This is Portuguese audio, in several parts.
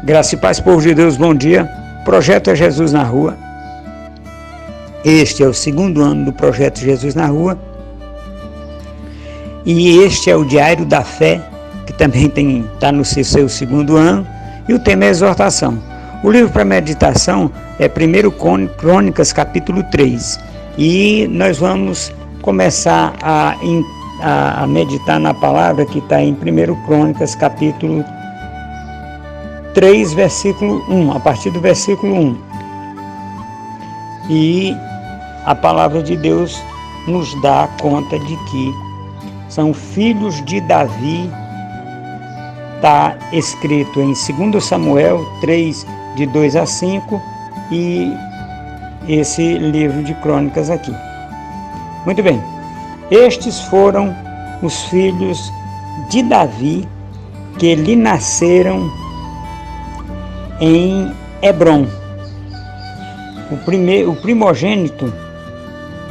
Graça e paz, povo de Deus, bom dia. Projeto é Jesus na Rua. Este é o segundo ano do Projeto Jesus na Rua. E este é o Diário da Fé, que também está no seu segundo ano. E o tema é exortação. O livro para meditação é 1 Crônicas, capítulo 3. E nós vamos começar a meditar na palavra que está em 1 Crônicas, capítulo 3, versículo 1, a partir do versículo 1. E a palavra de Deus nos dá conta de que são filhos de Davi. Está escrito em 2 Samuel 3, de 2 a 5, e esse livro de crônicas aqui. Muito bem, estes foram os filhos de Davi que lhe nasceram em Hebrom. O primogênito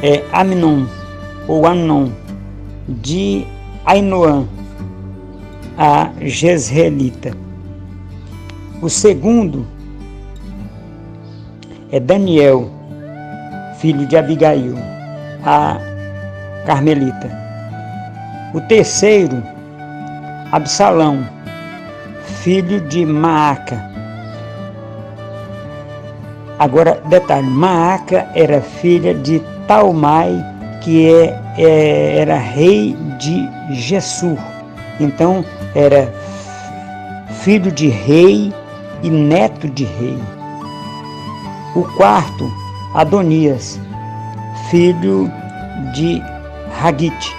é Amnon, ou Amnon, de Ainoã, a Jezreelita. O segundo é Daniel, filho de Abigail, a Carmelita. O terceiro, Absalão, filho de Maaca. Agora, detalhe, Maaca era filha de Talmai, que era rei de Gessur. Então, era filho de rei e neto de rei. O quarto, Adonias, filho de Hagite.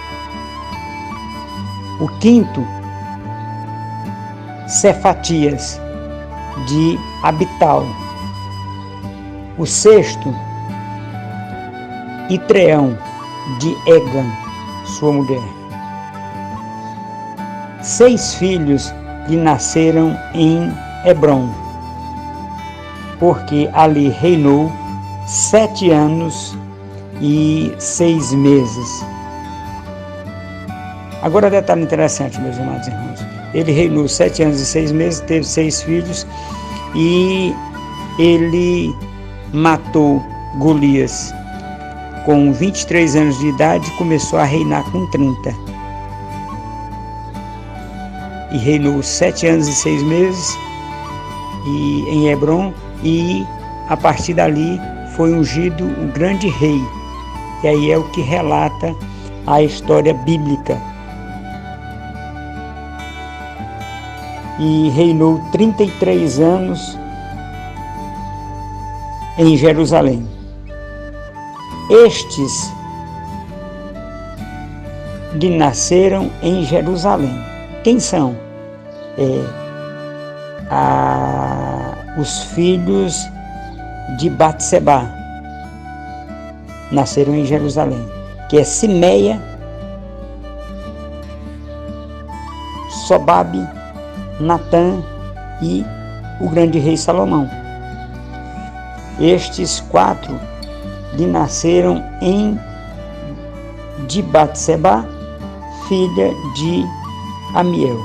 O quinto, Cefatias, de Abital. O sexto, Itreão, de Egam, sua mulher. 6 filhos lhe nasceram em Hebrom, porque ali reinou 7 anos e 6 meses. Agora, detalhe interessante, meus amados irmãos. Ele reinou 7 anos e 6 meses, teve 6 filhos, e ele matou Golias com 23 anos de idade, começou a reinar com 30. E reinou 7 anos e 6 meses em Hebrom, e a partir dali foi ungido um grande rei. E aí é o que relata a história bíblica. E reinou 33 anos em Jerusalém. Estes lhe nasceram em Jerusalém. Quem são? Os filhos de Batseba nasceram em Jerusalém, que é Simeia, Sobabe, Natã e o grande rei Salomão. Estes 4 lhe nasceram de Batseba, filha de Amiel.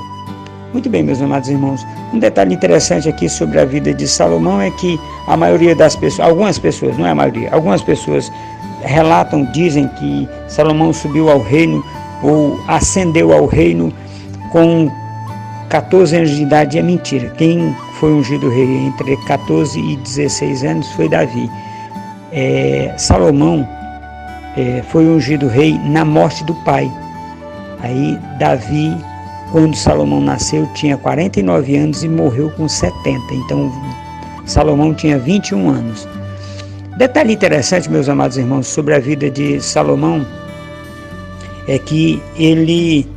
Muito bem, meus amados irmãos. Um detalhe interessante aqui sobre a vida de Salomão é que a maioria das pessoas, algumas pessoas, não é a maioria, algumas pessoas relatam, dizem que Salomão subiu ao reino ou ascendeu ao reino com 14 anos de idade. É mentira. Quem foi ungido rei entre 14 e 16 anos foi Davi. Salomão foi ungido rei na morte do pai. Aí Davi, quando Salomão nasceu, tinha 49 anos e morreu com 70. Então Salomão tinha 21 anos. Detalhe interessante, meus amados irmãos, sobre a vida de Salomão é que ele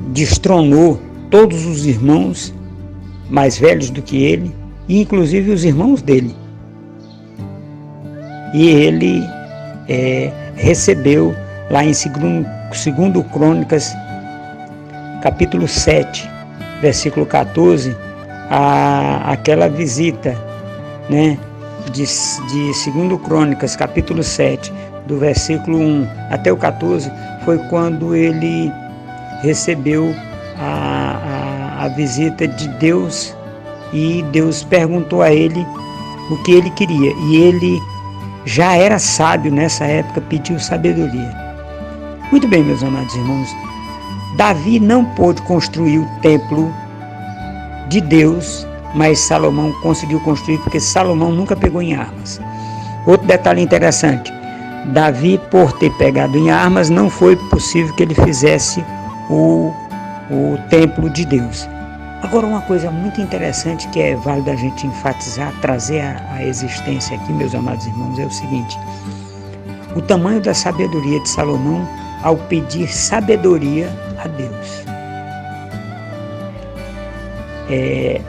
destronou todos os irmãos mais velhos do que ele, e inclusive os irmãos dele. E ele recebeu lá em 2 Crônicas, capítulo 7, versículo 14, aquela visita, né, de 2 Crônicas, capítulo 7, do versículo 1 até o 14, foi quando ele recebeu a a visita de Deus e Deus perguntou a ele o que ele queria. E ele já era sábio nessa época, pediu sabedoria. Muito bem, meus amados irmãos, Davi não pôde construir o templo de Deus, mas Salomão conseguiu construir, porque Salomão nunca pegou em armas. Outro detalhe interessante, Davi, por ter pegado em armas, não foi possível que ele fizesse o templo de Deus. Agora, uma coisa muito interessante que é válido a gente enfatizar, trazer a existência aqui, meus amados irmãos, é o seguinte: o tamanho da sabedoria de Salomão ao pedir sabedoria a Deus.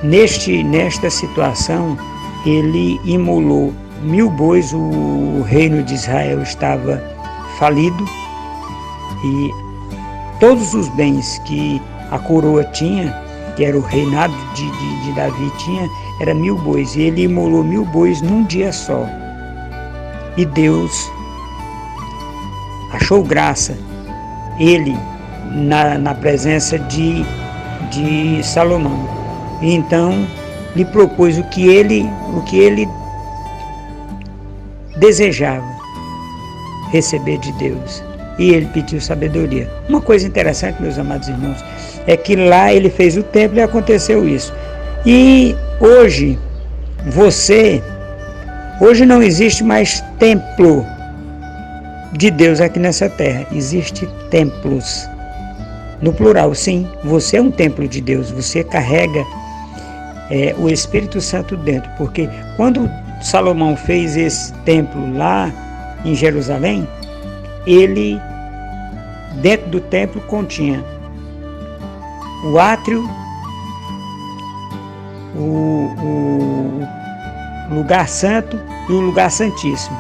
Nesta situação, ele imolou 1000 bois, o reino de Israel estava falido e todos os bens que a coroa tinha, que era o reinado de Davi tinha, era 1000 bois, e ele imolou 1000 bois num dia só. E Deus achou graça, ele, na presença de Salomão. E então lhe propôs o que ele desejava receber de Deus. E ele pediu sabedoria. Uma coisa interessante, meus amados irmãos, é que lá ele fez o templo e aconteceu isso. E hoje não existe mais templo de Deus aqui nessa terra. Existem templos. No plural, sim, você é um templo de Deus, você carrega o Espírito Santo dentro, porque quando Salomão fez esse templo lá em Jerusalém, ele, dentro do templo, continha o átrio, o lugar santo e o lugar santíssimo,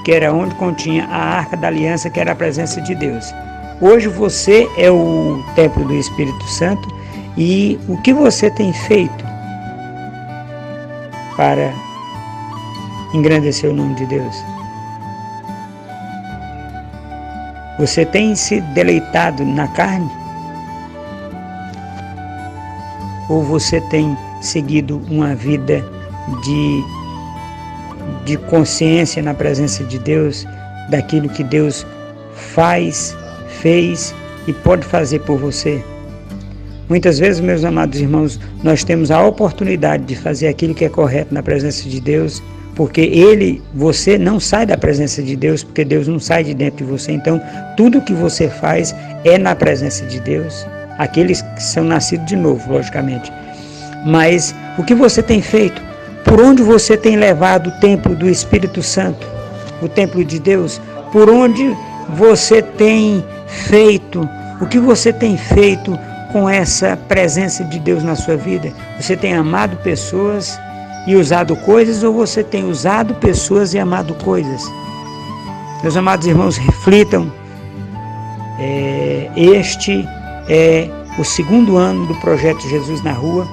que era onde continha a Arca da Aliança, que era a presença de Deus. Hoje você é o templo do Espírito Santo, e o que você tem feito para engrandecer o nome de Deus? Você tem se deleitado na carne? Ou você tem seguido uma vida de consciência na presença de Deus, daquilo que Deus faz, fez e pode fazer por você? Muitas vezes, meus amados irmãos, nós temos a oportunidade de fazer aquilo que é correto na presença de Deus, porque você não sai da presença de Deus, porque Deus não sai de dentro de você. Então, tudo que você faz é na presença de Deus. Aqueles que são nascidos de novo, logicamente. Mas o que você tem feito? Por onde você tem levado o templo do Espírito Santo, o templo de Deus? Por onde você tem feito? O que você tem feito com essa presença de Deus na sua vida? Você tem amado pessoas e usado coisas, ou você tem usado pessoas e amado coisas? Meus amados irmãos, reflitam. Este é o 2º ano do projeto Jesus na Rua.